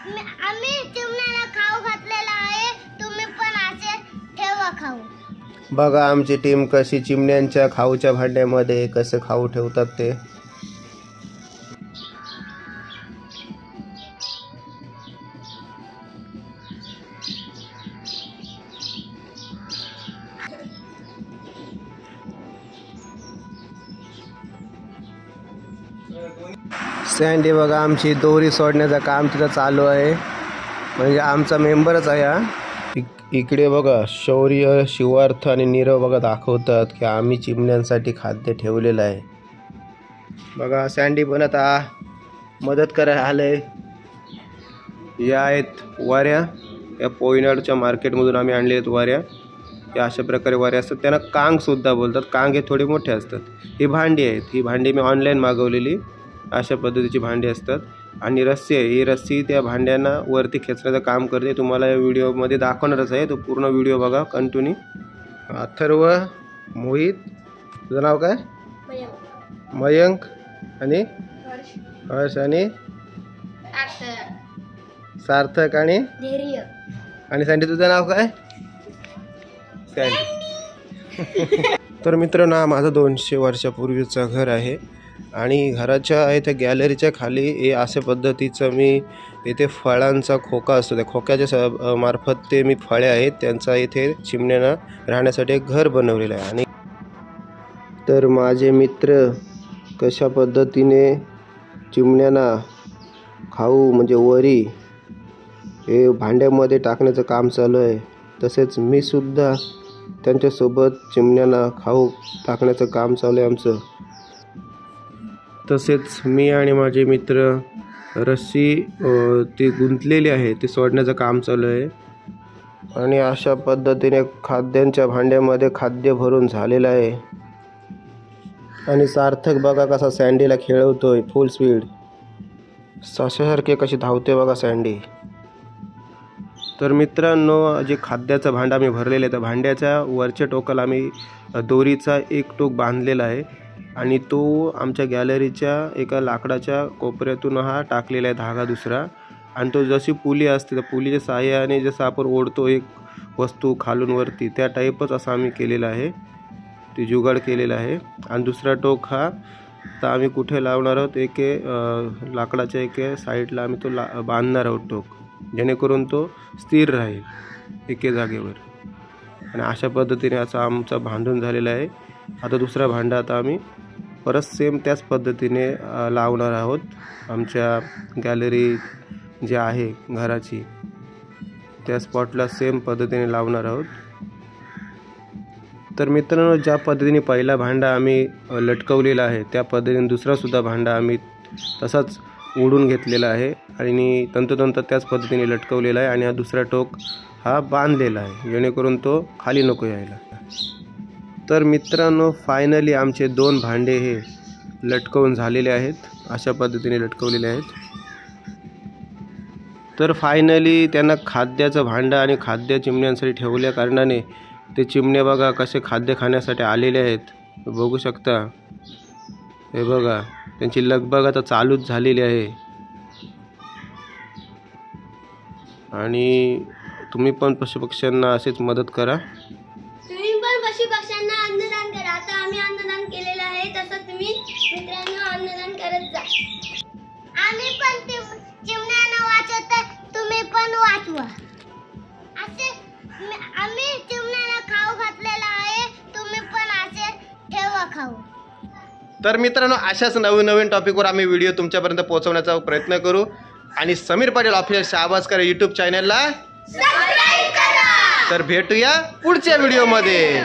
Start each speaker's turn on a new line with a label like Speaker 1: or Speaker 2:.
Speaker 1: आम्ही चिमण्याला खाऊ घातलेला आहे, तुम्ही पण असे ठेवा खाऊ।
Speaker 2: बघा आमची टीम कशी चिमण्यांच्या खाऊच्या भांड्यामध्ये कसे खाऊ ठेवतात ते। सँडी बघा आमची दोरी सोडण्याचं काम तिथं चालू आहे, म्हणजे आमचा मेंबरच आहे हा। इकडे बघा शौर्य, शिवार्थ आणि नीरव बघा दाखवतात की आम्ही चिमण्यांसाठी खाद्य ठेवलेलं आहे। बघा सँडी पण आता मदत करायला आलंय। या आहेत वाऱ्या, या पोईनाडच्या मार्केटमधून आम्ही आणले आहेत वाऱ्या। या अशा प्रकारे वाऱ्या असतात, त्यांना कांगसुद्धा बोलतात। कांग हे थोडे मोठे असतात। ही भांडी आहेत, ही भांडी मी ऑनलाईन मागवलेली। अशा पद्धतीची भांडी असतात आणि रस्सी आहे, ही रस्सी त्या भांड्यांना वरती खेचण्याचं काम करते। तुम्हाला या व्हिडिओमध्ये दाखवणारच आहे, तो पूर्ण व्हिडिओ बघा कंटिन्यू। अथर्व, मोहित, तुझं नाव काय? मयंक आणि हर्ष आणि सार्थक आणि
Speaker 1: धैर्य
Speaker 2: आणि सँडी, तुझं नाव काय? सँडी। तर मित्रांनो हा माझं 200 वर्षापूर्वीचं घर आहे आणि घराच्या इथे गॅलरीच्या खाली हे अशा पद्धतीचं मी इथे फळांचा खोका असतो, त्या खोक्याच्या मार्फत ते मी फळे आहेत त्यांचा इथे चिमण्यांना राहण्यासाठी एक घर बनवलेलं आहे। आणि तर माझे मित्र कशा पद्धतीने चिमण्यांना खाऊ म्हणजे वरी हे भांड्यामध्ये टाकण्याचं काम चालू आहे, तसेच मी सुद्धा त्यांच्यासोबत चिमण्यांना खाऊ टाकण्याचं काम चालू आहे आमचं। तसेच मी आणि माझे मित्र रस्सी ती गुंतलेली आहे ती सोडण्याचं काम चालू आहे। आणि अशा पद्धतीने खाद्यांच्या भांड्यामध्ये खाद्य भरून झालेलं आहे। आणि सार्थक बघा कसा सँडीला खेळवतोय फुल स्पीड, सशासारखे कशी धावते बघा सँडी। तर मित्रांनो जे खाद्याचं भांडं आम्ही भरलेलं आहे त्या भांड्याच्या वरच्या टोकाला आम्ही दोरीचा एक टोक बांधलेला आहे आणि तो आमच्या गॅलरीच्या एका लाकडाच्या कोपऱ्यातून हा टाकलेला आहे धागा दुसरा। आणि तो जशी पुली असते त्या पुलीच्या सहाय्याने जसं आपण ओढतो एक वस्तू खालून वरती, त्या टाईपच असं आम्ही केलेलं आहे, ते जुगाड केलेलं आहे। आणि दुसरा टोक हा तर आम्ही कुठे लावणार आहोत, एक लाकडाच्या एक साईडला आम्ही तो बांधणार आहोत टोक, जेणेकरून तो स्थिर राहील एके जागेवर। आणि अशा पद्धतीने असं आमचं बांधून झालेलं आहे। आता दुसरा भांडा आता आम्ही परत सेम त्याच पद्धतीने लावणार आहोत आमच्या गॅलरी जी आहे घराची त्या स्पॉटला सेम पद्धतीने लावणार आहोत। तर मित्रांनो ज्या पद्धतीने पहिला भांडा आम्ही लटकवलेला आहे त्या पद्धतीने दुसरासुद्धा भांडा आम्ही तसाच ओढून घेतलेला आहे आणि तंतोतंत त्याच पद्धतीने लटकवलेला आहे। आणि हा दुसरा टोक हा बांधलेला आहे जेणेकरून तो खाली नको यायला। तर मित्रांनो फायनली आमचे 2 भांडे हे लटकवून झालेले आहेत, अशा पद्धतीने लटकवलेले आहेत। तर फायनली त्यांना खाद्याचं भांडं आणि खाद्य चिमण्यांसाठी ठेवल्या कारणाने ते चिमणे बघा कसे खाद्य खाण्यासाठी आलेले आहेत, बघू शकता। हे बघा त्यांची लगबग आता चालूच झालेली आहे। आणि तुम्ही पण पशुपक्ष्यांना असेच मदत करा,
Speaker 1: तुम्ही पण पशुपक्ष्यांना अन्नदान करा। आता आम्ही अन्नदान केलेलं आहे तसं तुम्ही मित्रांनो अन्नदान करत जा। आम्ही पण चिमण्यांना वाचवतो, तुम्ही पण वाचवा। असे आम्ही चिमण्यांना खाऊ घातलेला आहे, तुम्ही पण असे ठेवा खाऊ।
Speaker 2: तर मित्रांनो अशाच नवीन टॉपिकवर आम्ही व्हिडिओ तुमच्यापर्यंत पोहोचवण्याचा प्रयत्न करू। आणि समीर पाटील ऑफिशियल शाहबाजकर यूट्यूब चॅनलला सबस्क्राइब करा। तर भेटूया पुढच्या व्हिडिओमध्ये।